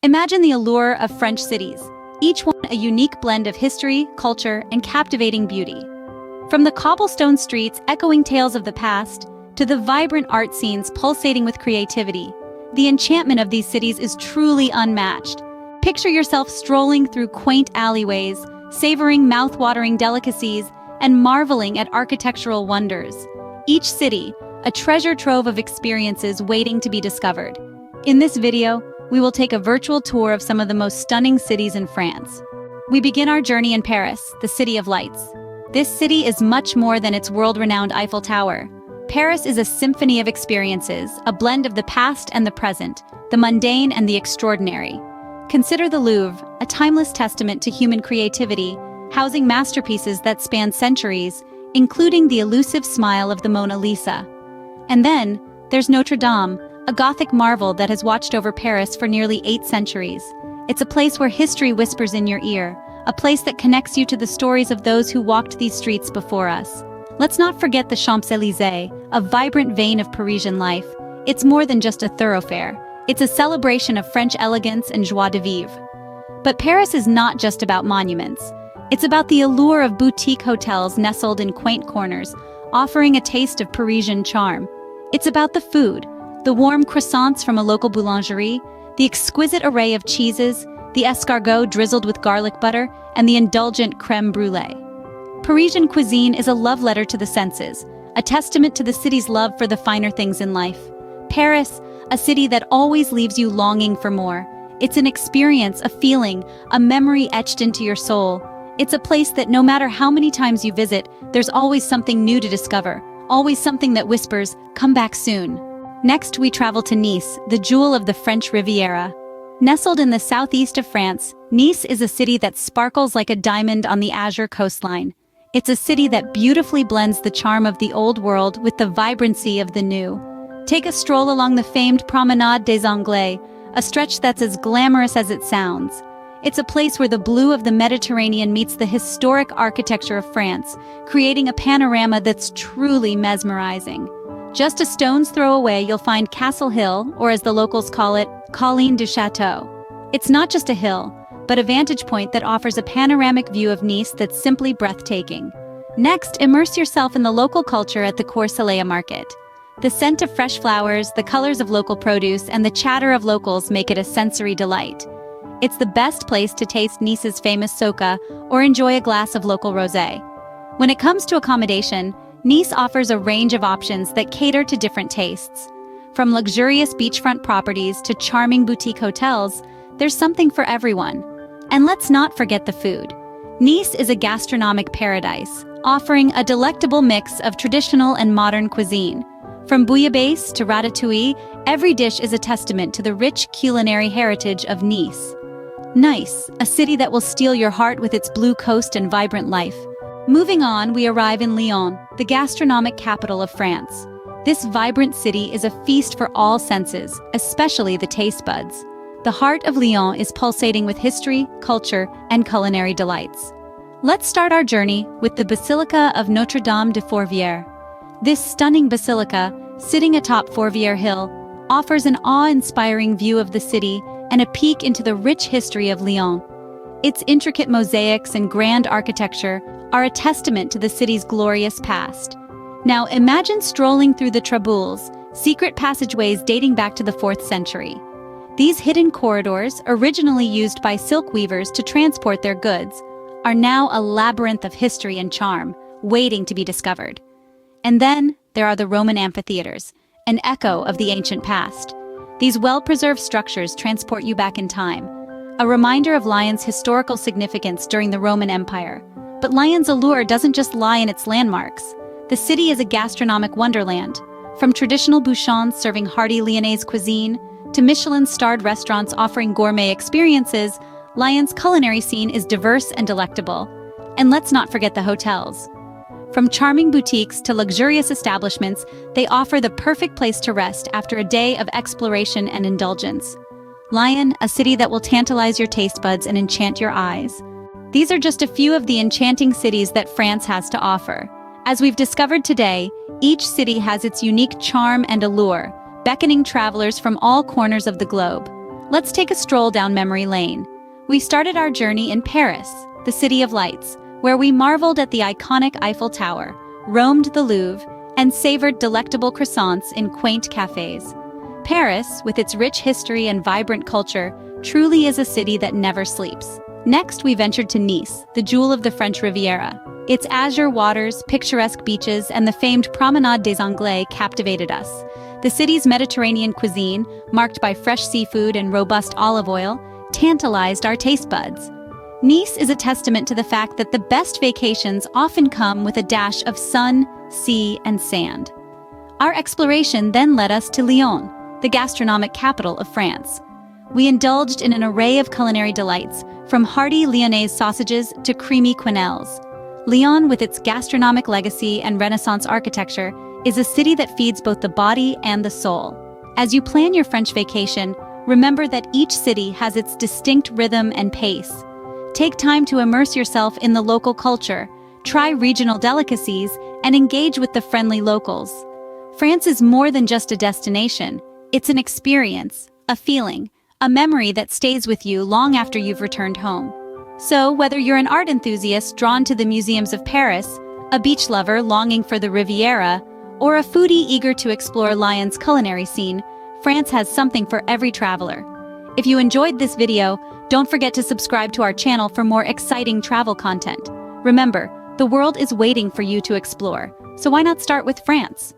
Imagine the allure of French cities, each one a unique blend of history, culture, and captivating beauty. From the cobblestone streets echoing tales of the past, to the vibrant art scenes pulsating with creativity, the enchantment of these cities is truly unmatched. Picture yourself strolling through quaint alleyways, savoring mouth-watering delicacies, and marveling at architectural wonders. Each city, a treasure trove of experiences waiting to be discovered. In this video, we will take a virtual tour of some of the most stunning cities in France. We begin our journey in Paris, the City of Lights. This city is much more than its world-renowned Eiffel Tower. Paris is a symphony of experiences, a blend of the past and the present, the mundane and the extraordinary. Consider the Louvre, a timeless testament to human creativity, housing masterpieces that span centuries, including the elusive smile of the Mona Lisa. And then, there's Notre Dame, a Gothic marvel that has watched over Paris for nearly 8 centuries. It's a place where history whispers in your ear, a place that connects you to the stories of those who walked these streets before us. Let's not forget the Champs-Élysées, a vibrant vein of Parisian life. It's more than just a thoroughfare. It's a celebration of French elegance and joie de vivre. But Paris is not just about monuments. It's about the allure of boutique hotels nestled in quaint corners, offering a taste of Parisian charm. It's about the food, the warm croissants from a local boulangerie, the exquisite array of cheeses, the escargot drizzled with garlic butter, and the indulgent crème brûlée. Parisian cuisine is a love letter to the senses, a testament to the city's love for the finer things in life. Paris, a city that always leaves you longing for more. It's an experience, a feeling, a memory etched into your soul. It's a place that no matter how many times you visit, there's always something new to discover, always something that whispers, "Come back soon." Next, we travel to Nice, the jewel of the French Riviera. Nestled in the southeast of France, Nice is a city that sparkles like a diamond on the azure coastline. It's a city that beautifully blends the charm of the old world with the vibrancy of the new. Take a stroll along the famed Promenade des Anglais, a stretch that's as glamorous as it sounds. It's a place where the blue of the Mediterranean meets the historic architecture of France, creating a panorama that's truly mesmerizing. Just a stone's throw away, you'll find Castle Hill, or as the locals call it, Colline du Château. It's not just a hill, but a vantage point that offers a panoramic view of Nice that's simply breathtaking. Next, immerse yourself in the local culture at the Cours market. The scent of fresh flowers, the colors of local produce, and the chatter of locals make it a sensory delight. It's the best place to taste Nice's famous soca or enjoy a glass of local rosé. When it comes to accommodation, Nice offers a range of options that cater to different tastes. From luxurious beachfront properties to charming boutique hotels, there's something for everyone. And let's not forget the food. Nice is a gastronomic paradise, offering a delectable mix of traditional and modern cuisine. From bouillabaisse to ratatouille, every dish is a testament to the rich culinary heritage of Nice. Nice, a city that will steal your heart with its blue coast and vibrant life. Moving on, we arrive in Lyon, the gastronomic capital of France. This vibrant city is a feast for all senses, especially the taste buds. The heart of Lyon is pulsating with history, culture, and culinary delights. Let's start our journey with the Basilica of Notre Dame de Fourvière. This stunning basilica, sitting atop Fourvière Hill, offers an awe-inspiring view of the city and a peek into the rich history of Lyon. Its intricate mosaics and grand architecture are a testament to the city's glorious past. Now imagine strolling through the traboules, secret passageways dating back to the 4th century. These hidden corridors, originally used by silk weavers to transport their goods, are now a labyrinth of history and charm, waiting to be discovered. And then, there are the Roman amphitheaters, an echo of the ancient past. These well-preserved structures transport you back in time, a reminder of Lyon's historical significance during the Roman Empire. But Lyon's allure doesn't just lie in its landmarks. The city is a gastronomic wonderland. From traditional bouchons serving hearty Lyonnaise cuisine, to Michelin-starred restaurants offering gourmet experiences, Lyon's culinary scene is diverse and delectable. And let's not forget the hotels. From charming boutiques to luxurious establishments, they offer the perfect place to rest after a day of exploration and indulgence. Lyon, a city that will tantalize your taste buds and enchant your eyes. These are just a few of the enchanting cities that France has to offer. As we've discovered today, each city has its unique charm and allure, beckoning travelers from all corners of the globe. Let's take a stroll down memory lane. We started our journey in Paris, the City of Lights, where we marveled at the iconic Eiffel Tower, roamed the Louvre, and savored delectable croissants in quaint cafes. Paris, with its rich history and vibrant culture, truly is a city that never sleeps. Next, we ventured to Nice, the jewel of the French Riviera. Its azure waters, picturesque beaches, and the famed Promenade des Anglais captivated us. The city's Mediterranean cuisine, marked by fresh seafood and robust olive oil, tantalized our taste buds. Nice is a testament to the fact that the best vacations often come with a dash of sun, sea, and sand. Our exploration then led us to Lyon, the gastronomic capital of France. We indulged in an array of culinary delights, from hearty Lyonnaise sausages to creamy quenelles. Lyon, with its gastronomic legacy and Renaissance architecture, is a city that feeds both the body and the soul. As you plan your French vacation, remember that each city has its distinct rhythm and pace. Take time to immerse yourself in the local culture, try regional delicacies, and engage with the friendly locals. France is more than just a destination. It's an experience, a feeling, a memory that stays with you long after you've returned home. So, whether you're an art enthusiast drawn to the museums of Paris, a beach lover longing for the Riviera, or a foodie eager to explore Lyon's culinary scene, France has something for every traveler. If you enjoyed this video, don't forget to subscribe to our channel for more exciting travel content. Remember, the world is waiting for you to explore, so why not start with France?